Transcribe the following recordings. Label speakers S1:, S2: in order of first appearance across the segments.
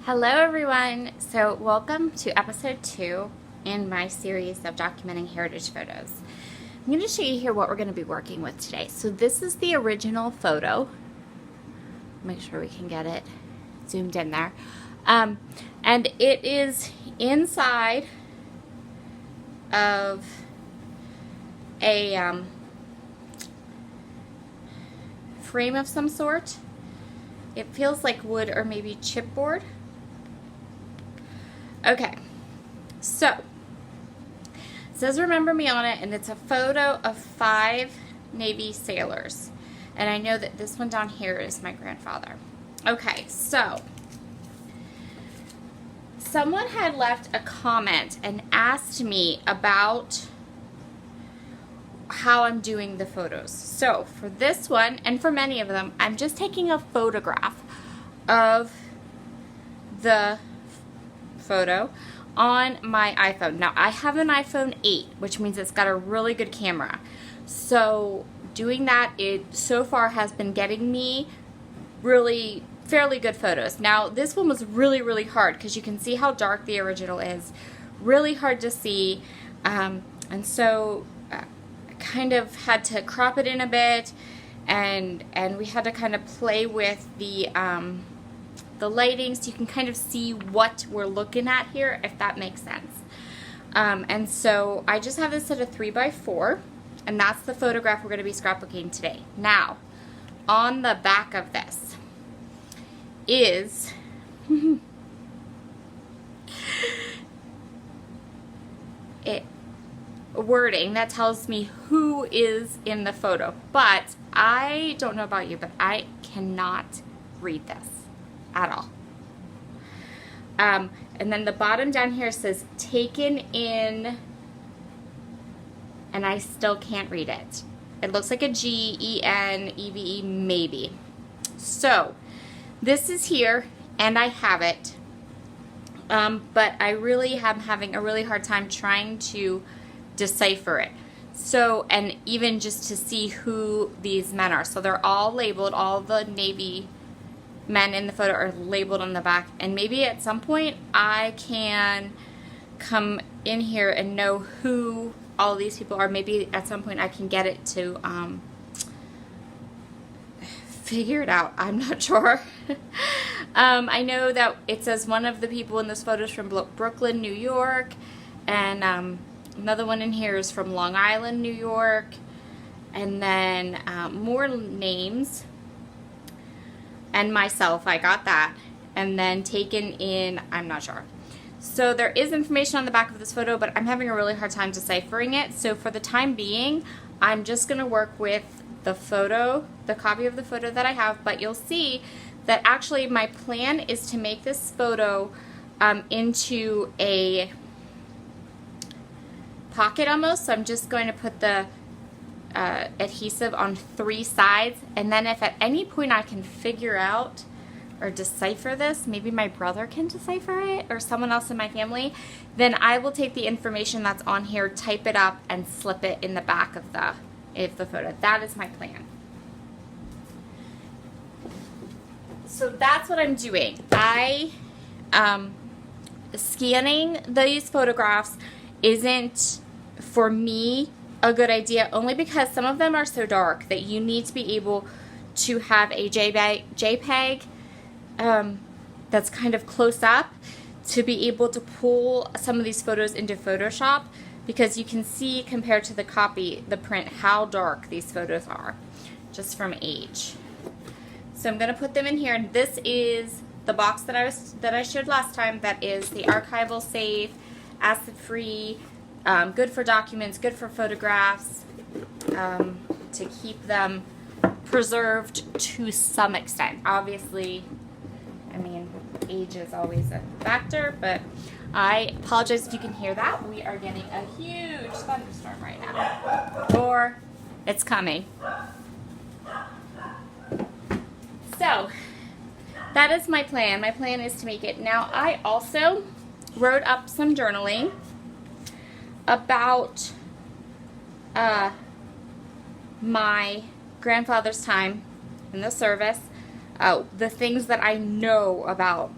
S1: Hello everyone! So welcome to episode 2 in my series of documenting heritage photos. I'm going to show you here what we're going to be working with today. So this is the original photo. Make sure we can get it zoomed in there. And it is inside of a frame of some sort. It feels like wood or maybe chipboard. Okay, so it says remember me on it, and it's a photo of 5 Navy sailors. And I know that this one down here is my grandfather. Okay, so someone had left a comment and asked me about how I'm doing the photos. So for this one, and for many of them, I'm just taking a photograph of the photo on my iPhone. Now I have an iPhone 8, which means it's got a really good camera. So doing that, it so far has been getting me really fairly good photos. Now this one was really hard because you can see how dark the original is. Really hard to see, and so I kind of had to crop it in a bit, and we had to kind of play with the lighting so you can kind of see what we're looking at here, if that makes sense. And so I just have this at a 3x4, and that's the photograph we're going to be scrapbooking today. Now, on the back of this is wording that tells me who is in the photo, but I don't know about you, but I cannot read this at all. And then the bottom down here says taken in, and I still can't read it. It looks like a G-E-N-E-V-E maybe. So this is here, and I have it, but I really am having a really hard time trying to decipher it. So, and even just to see who these men are. So they're all labeled, all the Navy men in the photo are labeled on the back, and maybe at some point I can come in here and know who all these people are. Maybe at some point I can get it to figure it out. I'm not sure. I know that it says one of the people in this photo is from Brooklyn, New York, and another one in here is from Long Island, New York, and then more names. And myself, I got that, and then taken in, I'm not sure. So there is information on the back of this photo, but I'm having a really hard time deciphering it. So for the time being, I'm just going to work with the photo, the copy of the photo that I have, but you'll see that actually my plan is to make this photo into a pocket almost. So I'm just going to put the adhesive on 3 sides, and then if at any point I can figure out or decipher this, maybe my brother can decipher it or someone else in my family, then I will take the information that's on here, type it up, and slip it in the back of the photo. That is my plan. So that's what I'm doing. Scanning these photographs isn't for me a good idea, only because some of them are so dark that you need to be able to have a JPEG that's kind of close up to be able to pull some of these photos into Photoshop, because you can see compared to the copy, the print, how dark these photos are just from age. So I'm going to put them in here, and this is the box that I showed last time. That is the archival safe, acid-free, good for documents, good for photographs, to keep them preserved to some extent. Obviously, I mean, age is always a factor, but I apologize if you can hear that. We are getting a huge thunderstorm right now, or it's coming. So that is my plan. My plan is to make it. Now, I also wrote up some journaling about my grandfather's time in the service, the things that I know about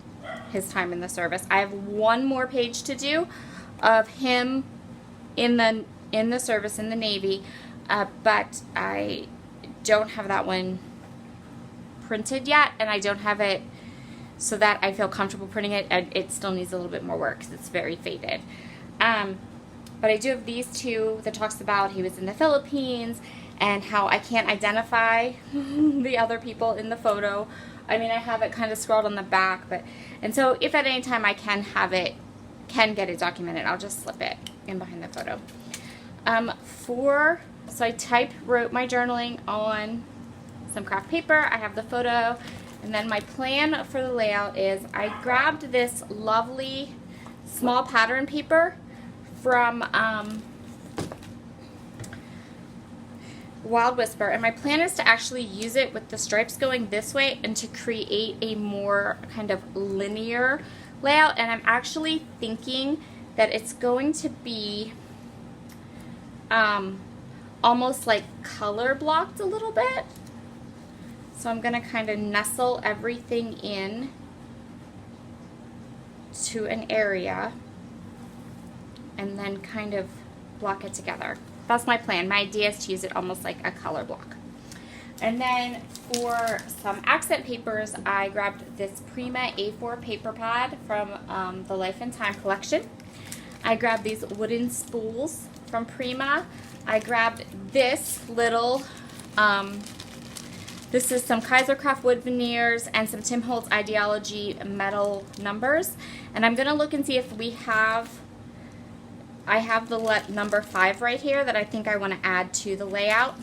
S1: his time in the service. I have one more page to do of him in the service in the Navy, but I don't have that one printed yet, and I don't have it so that I feel comfortable printing it, and it still needs a little bit more work because it's very faded. But I do have these two that talks about he was in the Philippines and how I can't identify the other people in the photo. I mean, I have it kind of scrawled on the back, and so if at any time I can get it documented, I'll just slip it in behind the photo. So I wrote my journaling on some craft paper. I have the photo, and then my plan for the layout is I grabbed this lovely small pattern paper from Wild Whisper, and my plan is to actually use it with the stripes going this way and to create a more kind of linear layout. And I'm actually thinking that it's going to be almost like color blocked a little bit. So I'm going to kind of nestle everything in to an area and then kind of block it together. That's my plan. My idea is to use it almost like a color block. And then for some accent papers, I grabbed this Prima A4 paper pad from the Life and Time collection. I grabbed these wooden spools from Prima. I grabbed this little, this is some Kaisercraft wood veneers and some Tim Holtz Ideology metal numbers. And I'm going to look and see if I have the number 5 right here that I think I want to add to the layout.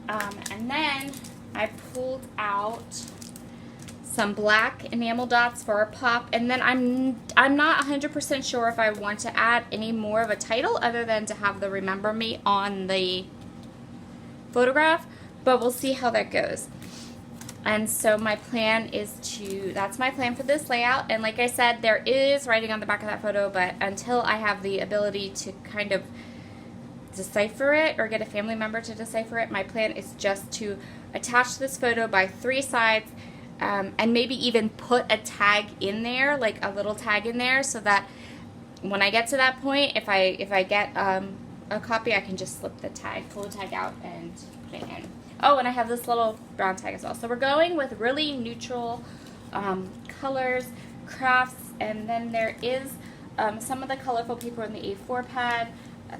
S1: And then I pulled out some black enamel dots for a pop, and then I'm not 100% sure if I want to add any more of a title other than to have the Remember Me on the photograph, but we'll see how that goes. And so my plan is that's my plan for this layout. And like I said, there is writing on the back of that photo, but until I have the ability to kind of decipher it or get a family member to decipher it, my plan is just to attach this photo by 3 sides, and maybe even put a tag in there, like a little tag in there, so that when I get to that point, if I get a copy, I can just pull the tag out and put it in. Oh, and I have this little brown tag as well. So we're going with really neutral colors, crafts, and then there is some of the colorful paper on the A4 pad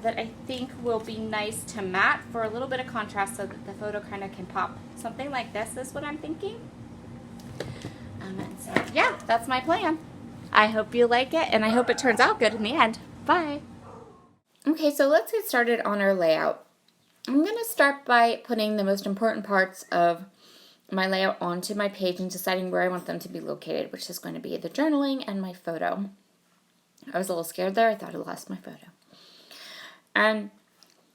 S1: that I think will be nice to matte for a little bit of contrast so that the photo kind of can pop. Something like this is what I'm thinking. And so, yeah, that's my plan. I hope you like it, and I hope it turns out good in the end. Bye. Okay, so let's get started on our layout. I'm going to start by putting the most important parts of my layout onto my page and deciding where I want them to be located, which is going to be the journaling and my photo. I was a little scared there. I thought I lost my photo. And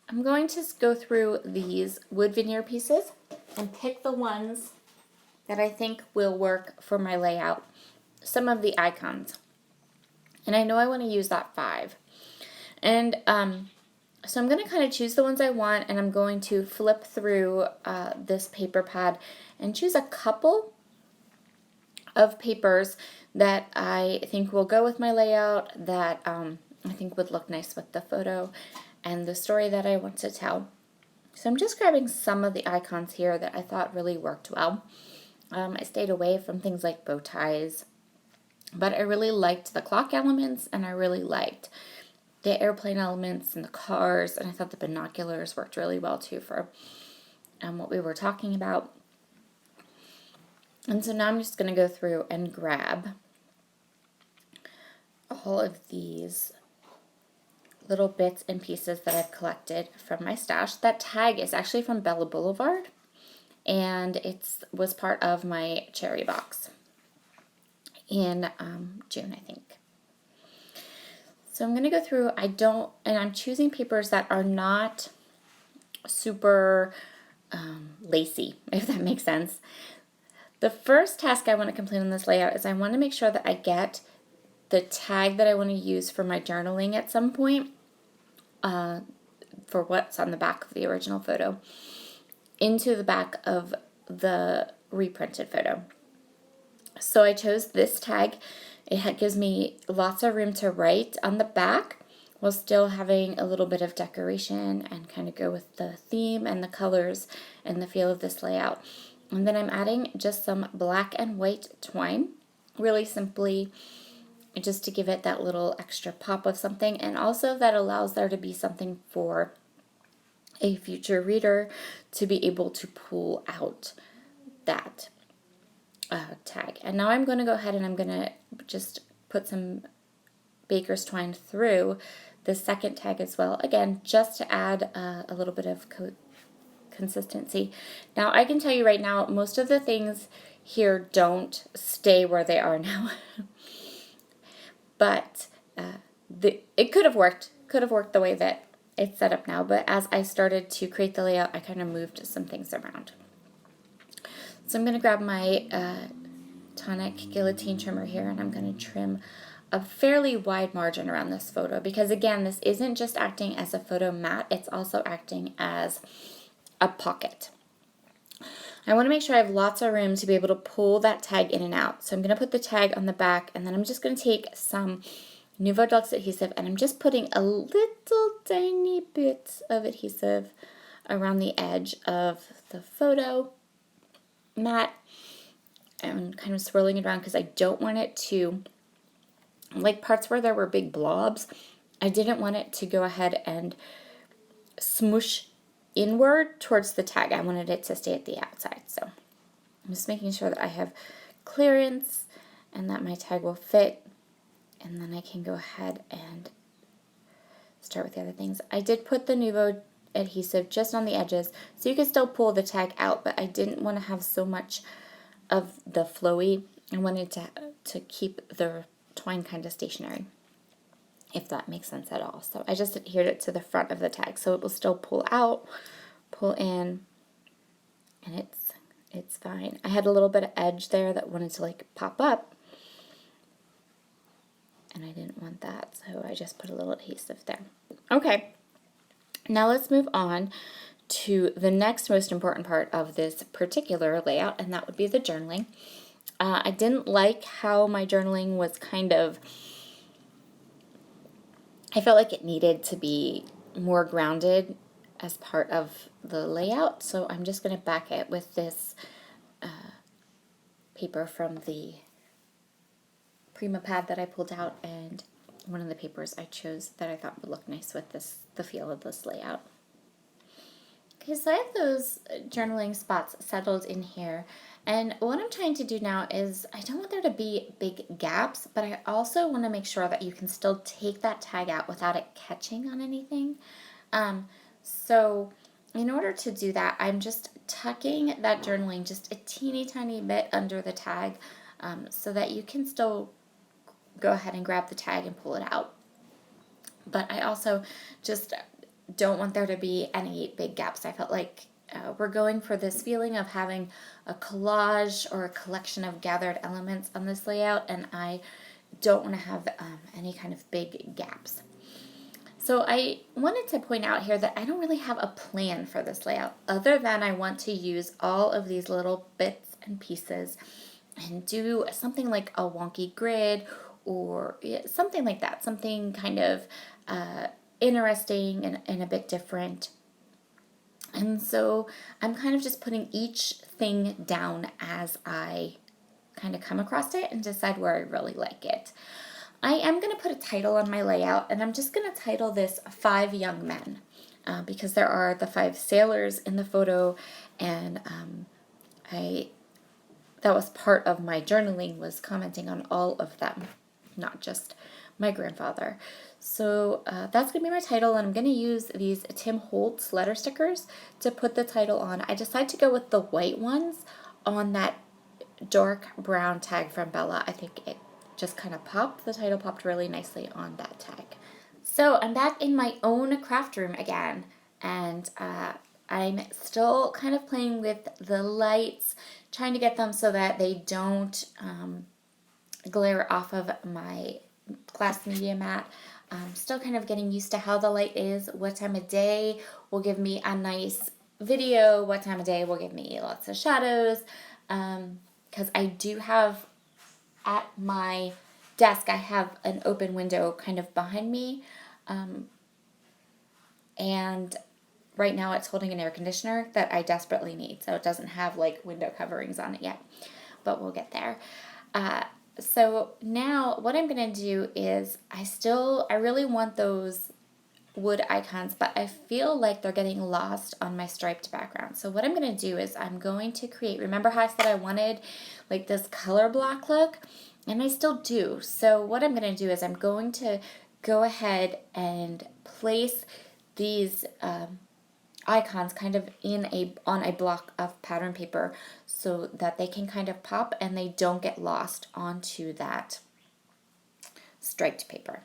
S1: I'm going to go through these wood veneer pieces and pick the ones that I think will work for my layout. Some of the icons. And I know I want to use that 5. And so I'm going to kind of choose the ones I want, and I'm going to flip through this paper pad and choose a couple of papers that I think will go with my layout, that I think would look nice with the photo and the story that I want to tell. So I'm just grabbing some of the icons here that I thought really worked well. I stayed away from things like bow ties, but I really liked the clock elements, and I really liked the airplane elements and the cars, and I thought the binoculars worked really well too for what we were talking about. And so now I'm just going to go through and grab all of these little bits and pieces that I've collected from my stash. That tag is actually from Bella Boulevard, and it was part of my cherry box in June, I think. So I'm going to go through, and I'm choosing papers that are not super lacy, if that makes sense. The first task I want to complete on this layout is I want to make sure that I get the tag that I want to use for my journaling at some point, for what's on the back of the original photo, into the back of the reprinted photo. So I chose this tag. Gives me lots of room to write on the back while still having a little bit of decoration and kind of go with the theme and the colors and the feel of this layout. And then I'm adding just some black and white twine, really simply, just to give it that little extra pop of something, and also that allows there to be something for a future reader to be able to pull out that tag. And now I'm going to go ahead and I'm going to just put some baker's twine through the second tag as well, again just to add a little bit of consistency. Now I can tell you right now, most of the things here don't stay where they are now. But it could have worked the way that it's set up now, but as I started to create the layout, I kind of moved some things around. So I'm going to grab my tonic guillotine trimmer here, and I'm going to trim a fairly wide margin around this photo, because again, this isn't just acting as a photo mat, it's also acting as a pocket. I want to make sure I have lots of room to be able to pull that tag in and out. So I'm going to put the tag on the back, and then I'm just going to take some Nouveau Deluxe adhesive, and I'm just putting a little tiny bit of adhesive around the edge of the photo mat and kind of swirling it around because I don't want it to, like parts where there were big blobs, I didn't want it to go ahead and smoosh inward towards the tag. I wanted it to stay at the outside. So I'm just making sure that I have clearance and that my tag will fit, and then I can go ahead and start with the other things. I did put the Nouveau adhesive just on the edges, so you can still pull the tag out, but I didn't want to have so much of the flowy. I wanted to keep the twine kind of stationary, if that makes sense at all. So I just adhered it to the front of the tag, so it will still pull out, pull in, and it's fine. I had a little bit of edge there that wanted to like pop up, and I didn't want that, so I just put a little adhesive there. Okay, now let's move on to the next most important part of this particular layout, and that would be the journaling. I didn't like how my journaling was kind of, I felt like it needed to be more grounded as part of the layout, so I'm just going to back it with this paper from the Prima pad that I pulled out, and one of the papers I chose that I thought would look nice with the feel of this layout. Okay, so I have those journaling spots settled in here, and what I'm trying to do now is I don't want there to be big gaps, but I also want to make sure that you can still take that tag out without it catching on anything. So in order to do that, I'm just tucking that journaling just a teeny tiny bit under the tag, so that you can still go ahead and grab the tag and pull it out. But I also just don't want there to be any big gaps. I felt like we're going for this feeling of having a collage or a collection of gathered elements on this layout, and I don't want to have any kind of big gaps. So I wanted to point out here that I don't really have a plan for this layout, other than I want to use all of these little bits and pieces and do something like a wonky grid or something like that, something kind of interesting and a bit different. And so I'm kind of just putting each thing down as I kind of come across it and decide where I really like it. I am going to put a title on my layout, and I'm just going to title this 5 Young Men, because there are the 5 sailors in the photo, and that was part of my journaling, was commenting on all of them, not just my grandfather. So that's going to be my title, and I'm going to use these Tim Holtz letter stickers to put the title on. I decided to go with the white ones on that dark brown tag from Bella. I think it just kind of popped. The title popped really nicely on that tag. So I'm back in my own craft room again, and I'm still kind of playing with the lights, trying to get them so that they don't glare off of my glass media mat. Still kind of getting used to how the light is, what time of day will give me a nice video, what time of day will give me lots of shadows, because I do have at my desk, I have an open window kind of behind me, and right now it's holding an air conditioner that I desperately need, so it doesn't have like window coverings on it yet, but we'll get there. So now what I'm going to do is I really want those wood icons, but I feel like they're getting lost on my striped background. So what I'm going to do is I'm going to create, remember how I said I wanted like this color block look? And I still do. So what I'm going to do is I'm going to go ahead and place these icons kind of on a block of pattern paper so that they can kind of pop and they don't get lost onto that striped paper.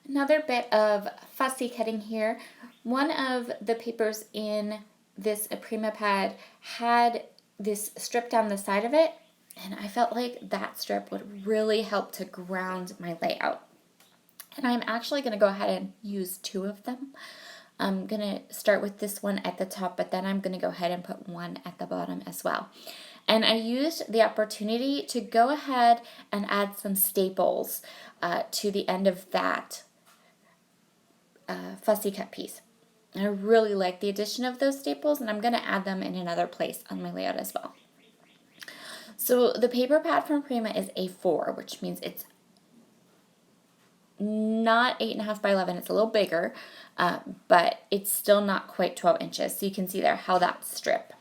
S1: Another bit of fussy cutting here. One of the papers in this Prima pad had this strip down the side of it, and I felt like that strip would really help to ground my layout. And I'm actually going to go ahead and use 2 of them. I'm going to start with this one at the top, but then I'm going to go ahead and put one at the bottom as well. And I used the opportunity to go ahead and add some staples to the end of that fussy cut piece. And I really like the addition of those staples, and I'm going to add them in another place on my layout as well. So the paper pad from Prima is A4, which means it's not 8.5 by 11, it's a little bigger, but it's still not quite 12 inches. So you can see there how that strip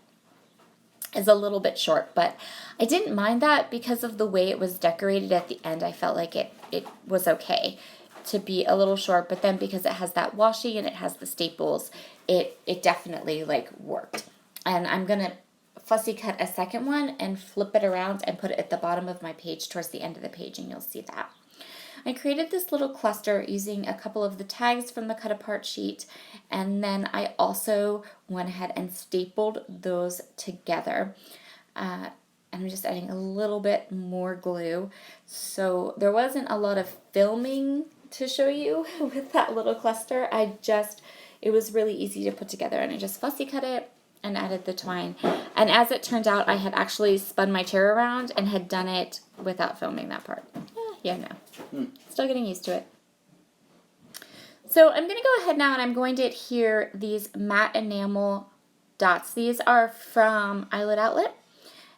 S1: is a little bit short, but I didn't mind that because of the way it was decorated at the end. I felt like it was okay to be a little short, but then because it has that washi and it has the staples, it definitely like worked. And I'm gonna fussy cut a second one and flip it around and put it at the bottom of my page towards the end of the page, and you'll see that. I created this little cluster using a couple of the tags from the cut apart sheet, and then I also went ahead and stapled those together. And I'm just adding a little bit more glue. So there wasn't a lot of filming to show you with that little cluster. It was really easy to put together, and I just fussy cut it and added the twine. And as it turned out, I had actually spun my chair around and had done it without filming that part. Yeah, no. Still getting used to it. So I'm going to go ahead now and I'm going to adhere these matte enamel dots. These are from Eyelid Outlet,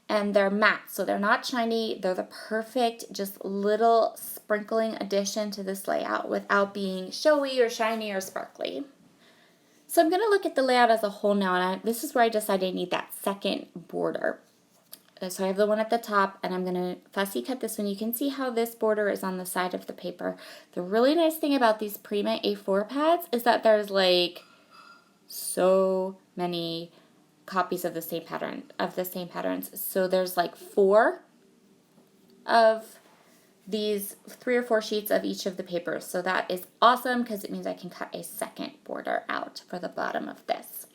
S1: and they're matte, so they're not shiny. They're the perfect just little sprinkling addition to this layout without being showy or shiny or sparkly. So I'm going to look at the layout as a whole now, and this is where I decided I need that second border. So I have the one at the top, and I'm going to fussy cut this one. You can see how this border is on the side of the paper. The really nice thing about these Prima A4 pads is that there's like so many copies of the same patterns. So there's like 4 of these 3 or 4 sheets of each of the papers. So that is awesome because it means I can cut a second border out for the bottom of this.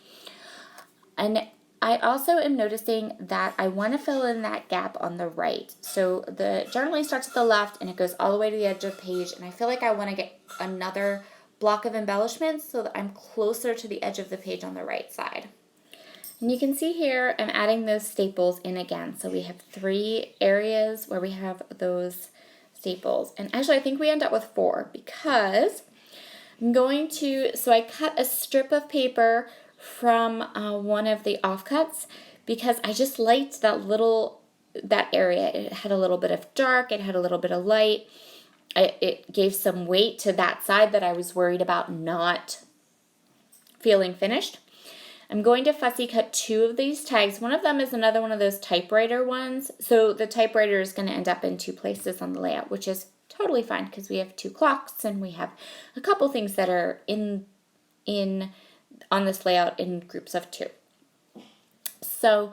S1: And I also am noticing that I want to fill in that gap on the right. So the journaling starts at the left and it goes all the way to the edge of the page, and I feel like I want to get another block of embellishments so that I'm closer to the edge of the page on the right side. And you can see here I'm adding those staples in again. So we have 3 areas where we have those staples. And actually I think we end up with 4 because so I cut a strip of paper from one of the offcuts because I just liked that area. It had a little bit of dark, it had a little bit of light. It gave some weight to that side that I was worried about not feeling finished. I'm going to fussy cut 2 of these tags. One of them is another one of those typewriter ones. So the typewriter is going to end up in 2 places on the layout, which is totally fine because we have 2 clocks and we have a couple things that are in on this layout in groups of 2. So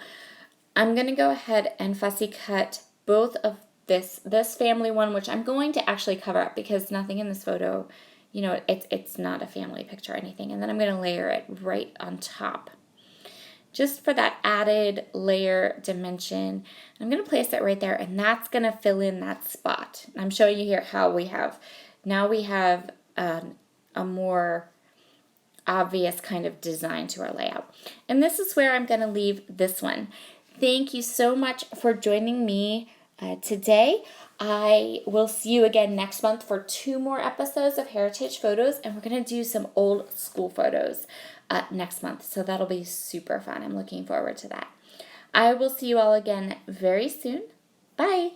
S1: I'm going to go ahead and fussy cut both of this family one, which I'm going to actually cover up because nothing in this photo, it's not a family picture or anything. And then I'm going to layer it right on top just for that added layer dimension. I'm going to place it right there, and that's going to fill in that spot. I'm showing you here how we have a more obvious kind of design to our layout. And this is where I'm going to leave this one. Thank you so much for joining me today. I will see you again next month for 2 more episodes of Heritage Photos, and we're going to do some old school photos next month. So that'll be super fun. I'm looking forward to that. I will see you all again very soon. Bye.